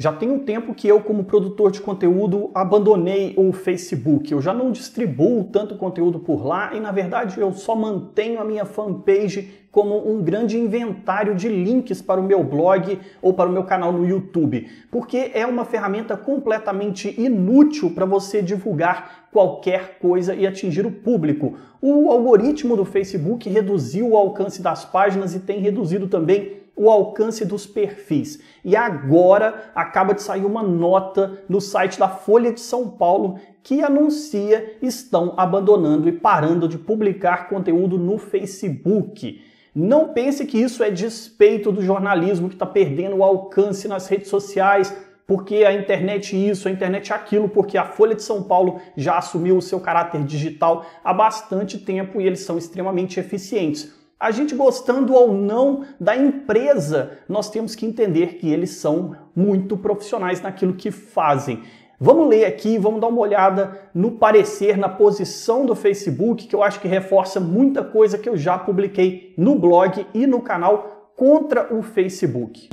Já tem um tempo que eu, como produtor de conteúdo, abandonei o Facebook. Eu já não distribuo tanto conteúdo por lá e, na verdade, eu só mantenho a minha fanpage como um grande inventário de links para o meu blog ou para o meu canal no YouTube, porque é uma ferramenta completamente inútil para você divulgar qualquer coisa e atingir o público. O algoritmo do Facebook reduziu o alcance das páginas e tem reduzido também o alcance dos perfis. E agora acaba de sair uma nota no site da Folha de São Paulo que anuncia estão abandonando e parando de publicar conteúdo no Facebook. Não pense que isso é despeito do jornalismo que está perdendo o alcance nas redes sociais, porque a internet isso, a internet aquilo, porque a Folha de São Paulo já assumiu o seu caráter digital há bastante tempo e eles são extremamente eficientes. A gente gostando ou não da empresa, nós temos que entender que eles são muito profissionais naquilo que fazem. Vamos ler aqui, vamos dar uma olhada no parecer, na posição do Facebook, que eu acho que reforça muita coisa que eu já publiquei no blog e no canal contra o Facebook.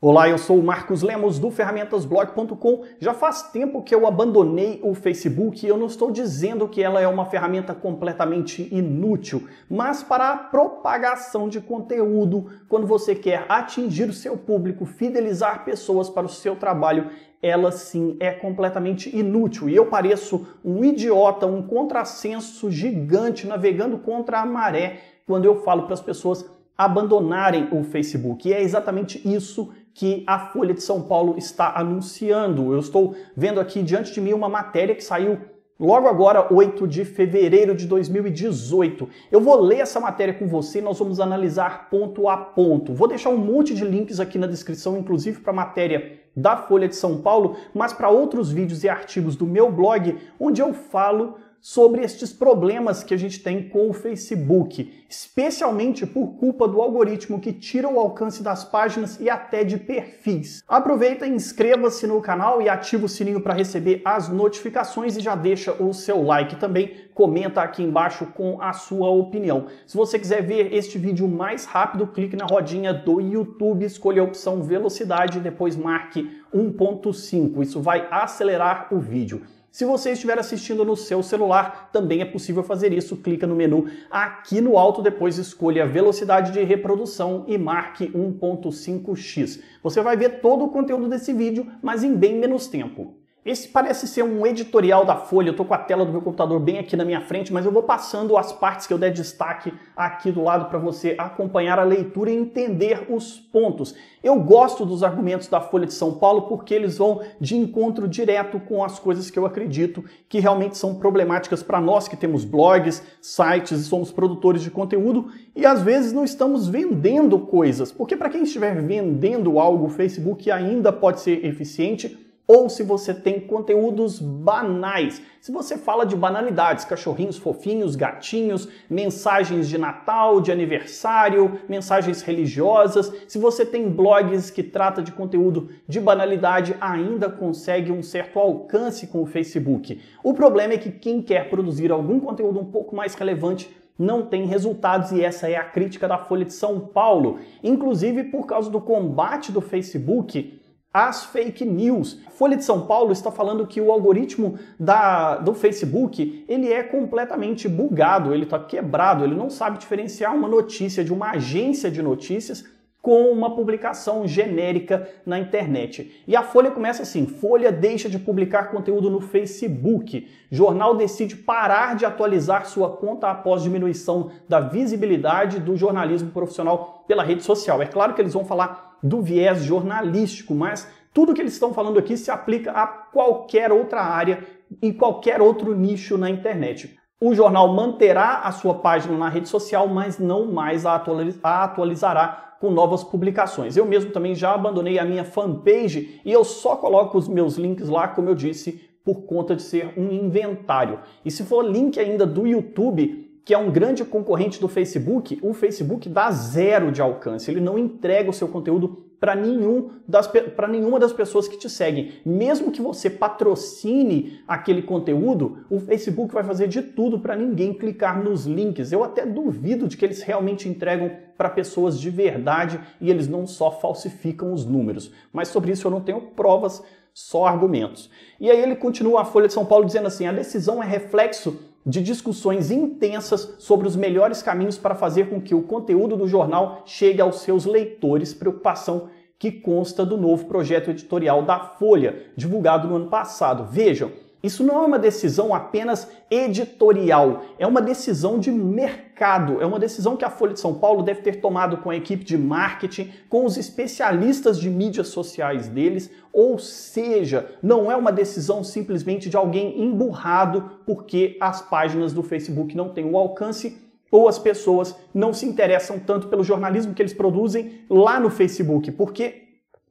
Olá, eu sou o Marcos Lemos do ferramentasblog.com. Já faz tempo que eu abandonei o Facebook e eu não estou dizendo que ela é uma ferramenta completamente inútil, mas para a propagação de conteúdo, quando você quer atingir o seu público, fidelizar pessoas para o seu trabalho, ela sim é completamente inútil. E eu pareço um idiota, um contrassenso gigante navegando contra a maré quando eu falo para as pessoas abandonarem o Facebook. E é exatamente isso que a Folha de São Paulo está anunciando. Eu estou vendo aqui diante de mim uma matéria que saiu logo agora, 8 de fevereiro de 2018. Eu vou ler essa matéria com você e nós vamos analisar ponto a ponto. Vou deixar um monte de links aqui na descrição, inclusive para a matéria da Folha de São Paulo, mas para outros vídeos e artigos do meu blog, onde eu falo sobre estes problemas que a gente tem com o Facebook, especialmente por culpa do algoritmo que tira o alcance das páginas e até de perfis. Aproveita e inscreva-se no canal e ativa o sininho para receber as notificações e já deixa o seu like também, comenta aqui embaixo com a sua opinião. Se você quiser ver este vídeo mais rápido, clique na rodinha do YouTube, escolha a opção velocidade e depois marque 1.5, isso vai acelerar o vídeo. Se você estiver assistindo no seu celular, também é possível fazer isso. Clica no menu aqui no alto, depois escolha a velocidade de reprodução e marque 1.5x. Você vai ver todo o conteúdo desse vídeo, mas em bem menos tempo. Esse parece ser um editorial da Folha, eu estou com a tela do meu computador bem aqui na minha frente, mas eu vou passando as partes que eu der destaque aqui do lado para você acompanhar a leitura e entender os pontos. Eu gosto dos argumentos da Folha de São Paulo porque eles vão de encontro direto com as coisas que eu acredito que realmente são problemáticas para nós que temos blogs, sites e somos produtores de conteúdo e às vezes não estamos vendendo coisas, porque para quem estiver vendendo algo, o Facebook ainda pode ser eficiente. Ou se você tem conteúdos banais, se você fala de banalidades, cachorrinhos fofinhos, gatinhos, mensagens de Natal, de aniversário, mensagens religiosas, se você tem blogs que trata de conteúdo de banalidade, ainda consegue um certo alcance com o Facebook. O problema é que quem quer produzir algum conteúdo um pouco mais relevante não tem resultados e essa é a crítica da Folha de São Paulo. Inclusive por causa do combate do Facebook as fake news. A Folha de São Paulo está falando que o algoritmo do Facebook ele é completamente bugado, ele está quebrado, ele não sabe diferenciar uma notícia de uma agência de notícias com uma publicação genérica na internet. E a Folha começa assim: Folha deixa de publicar conteúdo no Facebook. Jornal decide parar de atualizar sua conta após diminuição da visibilidade do jornalismo profissional pela rede social. É claro que eles vão falar do viés jornalístico, mas tudo que eles estão falando aqui se aplica a qualquer outra área e qualquer outro nicho na internet. O jornal manterá a sua página na rede social, mas não mais a atualizará com novas publicações. Eu mesmo também já abandonei a minha fanpage e eu só coloco os meus links lá, como eu disse, por conta de ser um inventário. E se for link ainda do YouTube, que é um grande concorrente do Facebook, o Facebook dá 0 de alcance, ele não entrega o seu conteúdo para nenhuma das pessoas que te seguem. Mesmo que você patrocine aquele conteúdo, o Facebook vai fazer de tudo para ninguém clicar nos links. Eu até duvido de que eles realmente entregam para pessoas de verdade e eles não só falsificam os números. Mas sobre isso eu não tenho provas, só argumentos. E aí ele continua a Folha de São Paulo dizendo assim: a decisão é reflexo de discussões intensas sobre os melhores caminhos para fazer com que o conteúdo do jornal chegue aos seus leitores, preocupação que consta do novo projeto editorial da Folha, divulgado no ano passado. Vejam, isso não é uma decisão apenas editorial, é uma decisão de mercado, é uma decisão que a Folha de São Paulo deve ter tomado com a equipe de marketing, com os especialistas de mídias sociais deles, ou seja, não é uma decisão simplesmente de alguém emburrado porque as páginas do Facebook não têm o alcance ou as pessoas não se interessam tanto pelo jornalismo que eles produzem lá no Facebook, porque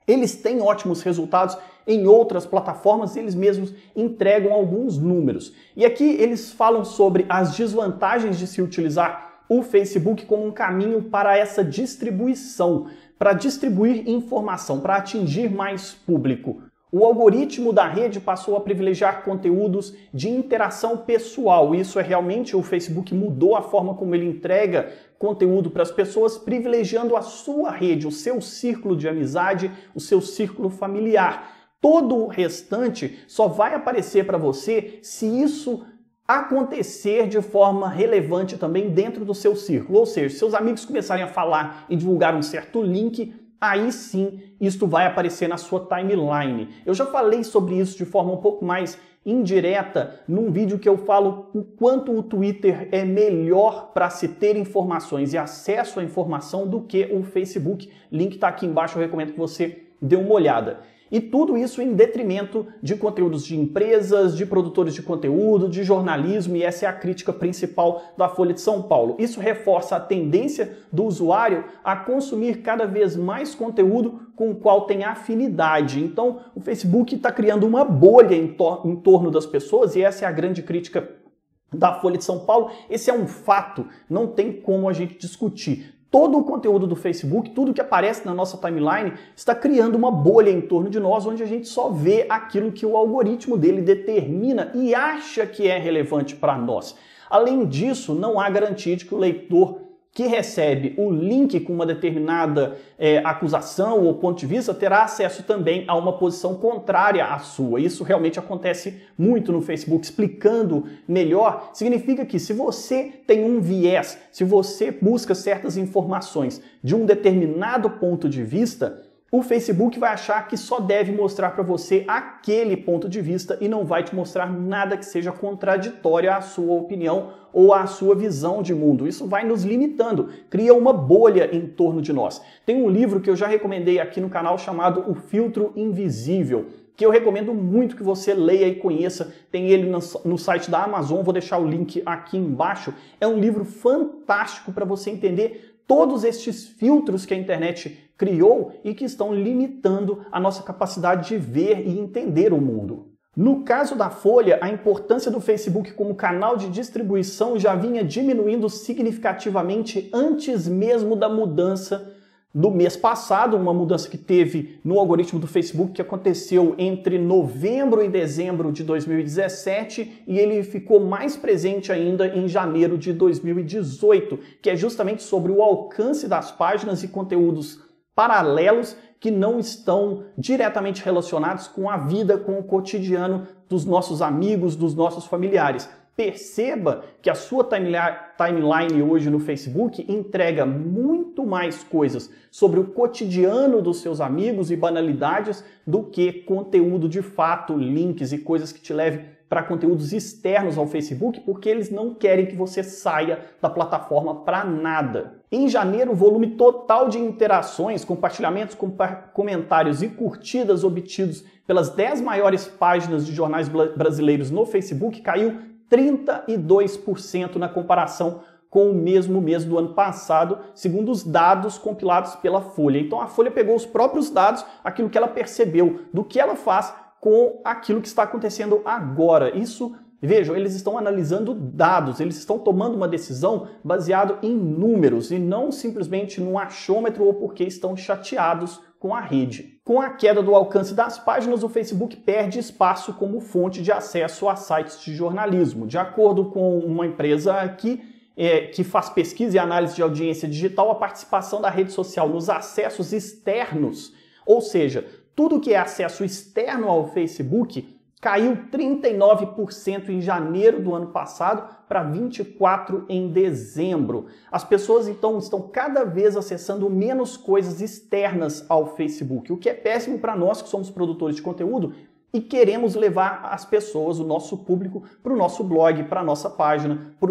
eles têm ótimos resultados em outras plataformas e eles mesmos entregam alguns números. E aqui eles falam sobre as desvantagens de se utilizar o Facebook como um caminho para essa distribuição, para distribuir informação, para atingir mais público. O algoritmo da rede passou a privilegiar conteúdos de interação pessoal. Isso é realmente, o Facebook mudou a forma como ele entrega conteúdo para as pessoas, privilegiando a sua rede, o seu círculo de amizade, o seu círculo familiar. Todo o restante só vai aparecer para você se isso acontecer de forma relevante também dentro do seu círculo. Ou seja, se seus amigos começarem a falar e divulgar um certo link, aí sim isto vai aparecer na sua timeline. Eu já falei sobre isso de forma um pouco mais indireta num vídeo que eu falo o quanto o Twitter é melhor para se ter informações e acesso à informação do que o Facebook. Link está aqui embaixo, eu recomendo que você dê uma olhada. E tudo isso em detrimento de conteúdos de empresas, de produtores de conteúdo, de jornalismo, e essa é a crítica principal da Folha de São Paulo. Isso reforça a tendência do usuário a consumir cada vez mais conteúdo com o qual tem afinidade. Então, o Facebook está criando uma bolha em torno das pessoas, e essa é a grande crítica da Folha de São Paulo. Esse é um fato, não tem como a gente discutir. Todo o conteúdo do Facebook, tudo que aparece na nossa timeline, está criando uma bolha em torno de nós, onde a gente só vê aquilo que o algoritmo dele determina e acha que é relevante para nós. Além disso, não há garantia de que o leitor que recebe o link com uma determinada acusação ou ponto de vista terá acesso também a uma posição contrária à sua. Isso realmente acontece muito no Facebook. Explicando melhor, significa que se você tem um viés, se você busca certas informações de um determinado ponto de vista, o Facebook vai achar que só deve mostrar para você aquele ponto de vista e não vai te mostrar nada que seja contraditório à sua opinião ou à sua visão de mundo. Isso vai nos limitando, cria uma bolha em torno de nós. Tem um livro que eu já recomendei aqui no canal chamado O Filtro Invisível, que eu recomendo muito que você leia e conheça. Tem ele no site da Amazon, vou deixar o link aqui embaixo. É um livro fantástico para você entender todos estes filtros que a internet criou e que estão limitando a nossa capacidade de ver e entender o mundo. No caso da Folha, a importância do Facebook como canal de distribuição já vinha diminuindo significativamente antes mesmo da mudança do mês passado, uma mudança que teve no algoritmo do Facebook que aconteceu entre novembro e dezembro de 2017 e ele ficou mais presente ainda em janeiro de 2018, que é justamente sobre o alcance das páginas e conteúdos paralelos que não estão diretamente relacionados com a vida, com o cotidiano dos nossos amigos, dos nossos familiares. Perceba que a sua timeline hoje no Facebook entrega muito mais coisas sobre o cotidiano dos seus amigos e banalidades do que conteúdo de fato, links e coisas que te levem para conteúdos externos ao Facebook, porque eles não querem que você saia da plataforma para nada. Em janeiro, o volume total de interações, compartilhamentos, comentários e curtidas obtidos pelas 10 maiores páginas de jornais brasileiros no Facebook caiu 32% na comparação com o mesmo mês do ano passado, segundo os dados compilados pela Folha. Então a Folha pegou os próprios dados, aquilo que ela percebeu, do que ela faz com aquilo que está acontecendo agora. Isso Vejam, eles estão analisando dados, eles estão tomando uma decisão baseada em números e não simplesmente num achômetro ou porque estão chateados com a rede. Com a queda do alcance das páginas, o Facebook perde espaço como fonte de acesso a sites de jornalismo. De acordo com uma empresa aqui, que faz pesquisa e análise de audiência digital, a participação da rede social nos acessos externos, ou seja, tudo que é acesso externo ao Facebook, caiu 39% em janeiro do ano passado para 24% em dezembro. As pessoas, então, estão cada vez acessando menos coisas externas ao Facebook, o que é péssimo para nós que somos produtores de conteúdo e queremos levar as pessoas, o nosso público, para o nosso blog, para a nossa página, para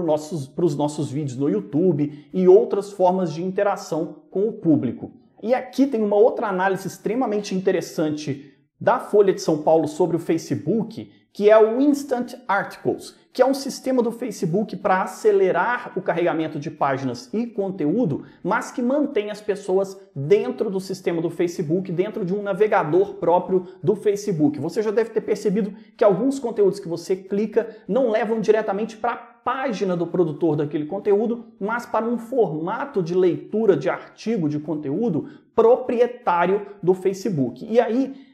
os nossos vídeos no YouTube e outras formas de interação com o público. E aqui tem uma outra análise extremamente interessante da Folha de São Paulo sobre o Facebook, que é o Instant Articles, que é um sistema do Facebook para acelerar o carregamento de páginas e conteúdo, mas que mantém as pessoas dentro do sistema do Facebook, dentro de um navegador próprio do Facebook. Você já deve ter percebido que alguns conteúdos que você clica não levam diretamente para a página do produtor daquele conteúdo, mas para um formato de leitura de artigo de conteúdo proprietário do Facebook. E aí,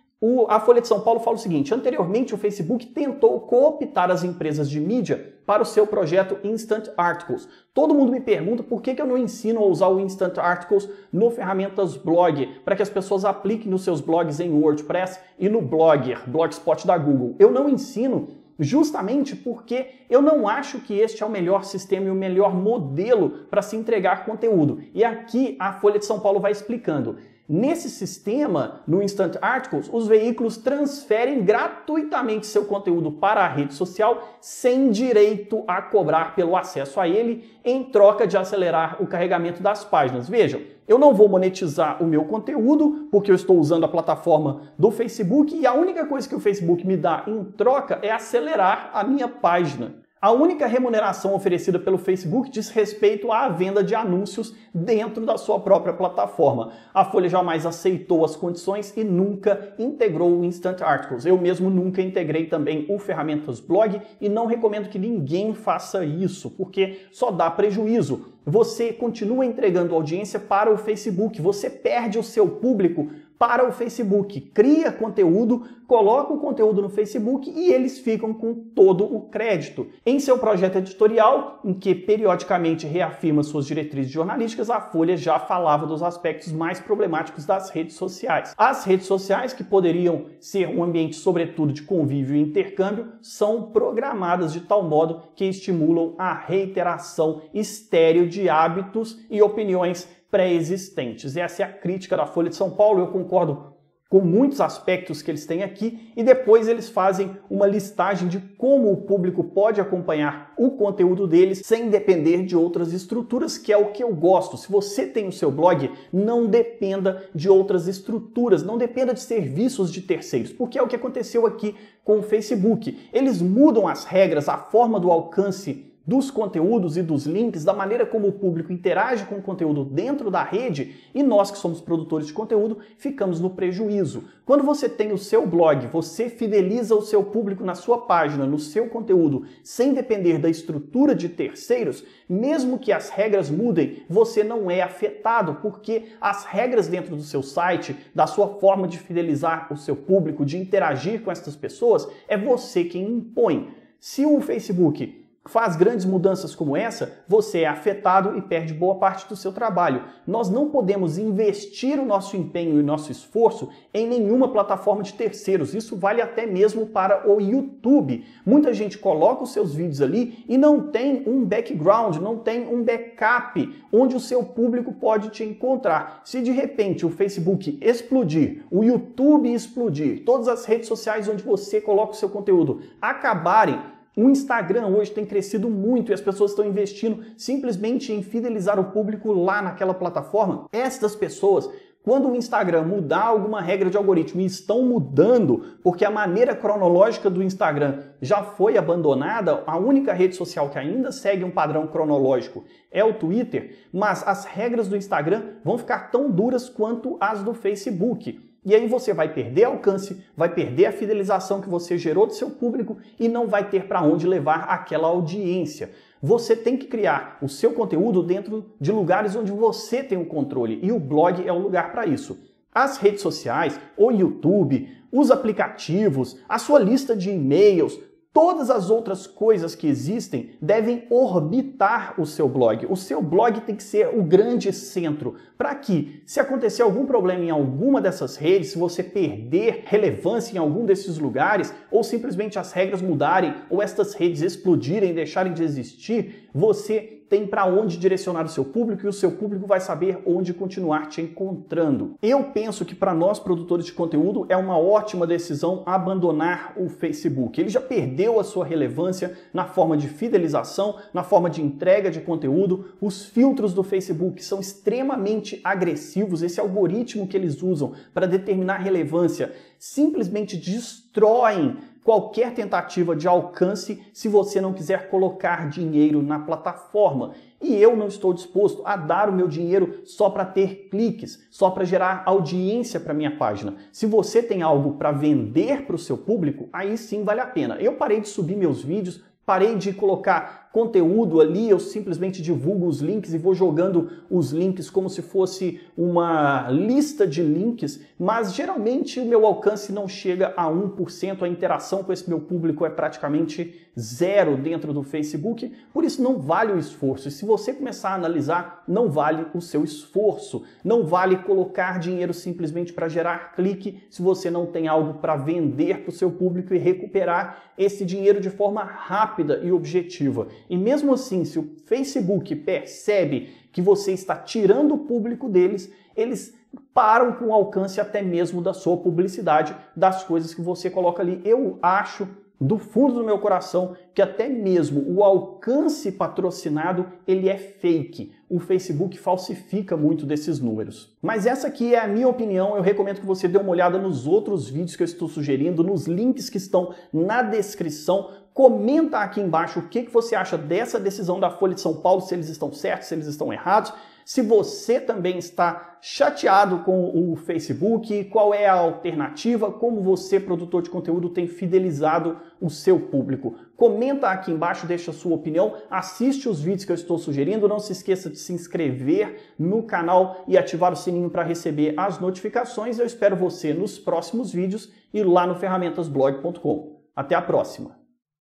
a Folha de São Paulo fala o seguinte: anteriormente o Facebook tentou cooptar as empresas de mídia para o seu projeto Instant Articles. Todo mundo me pergunta por que eu não ensino a usar o Instant Articles no Ferramentas Blog, para que as pessoas apliquem nos seus blogs em WordPress e no Blogger, Blogspot da Google. Eu não ensino justamente porque eu não acho que este é o melhor sistema e o melhor modelo para se entregar conteúdo. E aqui a Folha de São Paulo vai explicando. Nesse sistema, no Instant Articles, os veículos transferem gratuitamente seu conteúdo para a rede social sem direito a cobrar pelo acesso a ele, em troca de acelerar o carregamento das páginas. Vejam, eu não vou monetizar o meu conteúdo porque eu estou usando a plataforma do Facebook e a única coisa que o Facebook me dá em troca é acelerar a minha página. A única remuneração oferecida pelo Facebook diz respeito à venda de anúncios dentro da sua própria plataforma. A Folha jamais aceitou as condições e nunca integrou o Instant Articles. Eu mesmo nunca integrei também o Ferramentas Blog e não recomendo que ninguém faça isso, porque só dá prejuízo. Você continua entregando audiência para o Facebook, você perde o seu público para o Facebook, cria conteúdo, coloca o conteúdo no Facebook e eles ficam com todo o crédito. Em seu projeto editorial, em que periodicamente reafirma suas diretrizes jornalísticas, a Folha já falava dos aspectos mais problemáticos das redes sociais. As redes sociais, que poderiam ser um ambiente sobretudo de convívio e intercâmbio, são programadas de tal modo que estimulam a reiteração estéril de hábitos e opiniões pré-existentes. Essa é a crítica da Folha de São Paulo. Eu concordo com muitos aspectos que eles têm aqui e depois eles fazem uma listagem de como o público pode acompanhar o conteúdo deles sem depender de outras estruturas, que é o que eu gosto. Se você tem o seu blog, não dependa de outras estruturas, não dependa de serviços de terceiros, porque é o que aconteceu aqui com o Facebook. Eles mudam as regras, a forma do alcance dos conteúdos e dos links, da maneira como o público interage com o conteúdo dentro da rede, e nós que somos produtores de conteúdo ficamos no prejuízo. Quando você tem o seu blog, você fideliza o seu público na sua página, no seu conteúdo, sem depender da estrutura de terceiros, mesmo que as regras mudem, você não é afetado, porque as regras dentro do seu site, da sua forma de fidelizar o seu público, de interagir com essas pessoas, é você quem impõe. Se o Facebook faz grandes mudanças como essa, você é afetado e perde boa parte do seu trabalho. Nós não podemos investir o nosso empenho e o nosso esforço em nenhuma plataforma de terceiros. Isso vale até mesmo para o YouTube. Muita gente coloca os seus vídeos ali e não tem um background, não tem um backup onde o seu público pode te encontrar. Se de repente o Facebook explodir, o YouTube explodir, todas as redes sociais onde você coloca o seu conteúdo acabarem, o Instagram hoje tem crescido muito e as pessoas estão investindo simplesmente em fidelizar o público lá naquela plataforma. Estas pessoas, quando o Instagram mudar alguma regra de algoritmo, e estão mudando, porque a maneira cronológica do Instagram já foi abandonada, a única rede social que ainda segue um padrão cronológico é o Twitter, mas as regras do Instagram vão ficar tão duras quanto as do Facebook. E aí você vai perder alcance, vai perder a fidelização que você gerou do seu público e não vai ter para onde levar aquela audiência. Você tem que criar o seu conteúdo dentro de lugares onde você tem o controle e o blog é o lugar para isso. As redes sociais, o YouTube, os aplicativos, a sua lista de e-mails, todas as outras coisas que existem devem orbitar o seu blog. O seu blog tem que ser o grande centro para que, se acontecer algum problema em alguma dessas redes, se você perder relevância em algum desses lugares, ou simplesmente as regras mudarem, ou estas redes explodirem, deixarem de existir, você tem para onde direcionar o seu público e o seu público vai saber onde continuar te encontrando. Eu penso que para nós produtores de conteúdo é uma ótima decisão abandonar o Facebook. Ele já perdeu a sua relevância na forma de fidelização, na forma de entrega de conteúdo. Os filtros do Facebook são extremamente agressivos. Esse algoritmo que eles usam para determinar relevância simplesmente destroem qualquer tentativa de alcance se você não quiser colocar dinheiro na plataforma. E eu não estou disposto a dar o meu dinheiro só para ter cliques, só para gerar audiência para minha página. Se você tem algo para vender para o seu público, aí sim vale a pena. Eu parei de subir meus vídeos, parei de colocar conteúdo ali, eu simplesmente divulgo os links e vou jogando os links como se fosse uma lista de links, mas geralmente o meu alcance não chega a 1%, a interação com esse meu público é praticamente zero dentro do Facebook, por isso não vale o esforço. E se você começar a analisar, não vale o seu esforço, não vale colocar dinheiro simplesmente para gerar clique se você não tem algo para vender para o seu público e recuperar esse dinheiro de forma rápida e objetiva. E mesmo assim, se o Facebook percebe que você está tirando o público deles, eles param com o alcance até mesmo da sua publicidade, das coisas que você coloca ali. Eu acho, do fundo do meu coração, que até mesmo o alcance patrocinado, ele é fake. O Facebook falsifica muito desses números. Mas essa aqui é a minha opinião, eu recomendo que você dê uma olhada nos outros vídeos que eu estou sugerindo, nos links que estão na descrição. Comenta aqui embaixo o que você acha dessa decisão da Folha de São Paulo, se eles estão certos, se eles estão errados. Se você também está chateado com o Facebook, qual é a alternativa, como você, produtor de conteúdo, tem fidelizado o seu público. Comenta aqui embaixo, deixa a sua opinião, assiste os vídeos que eu estou sugerindo, não se esqueça de se inscrever no canal e ativar o sininho para receber as notificações. Eu espero você nos próximos vídeos e lá no ferramentasblog.com. Até a próxima!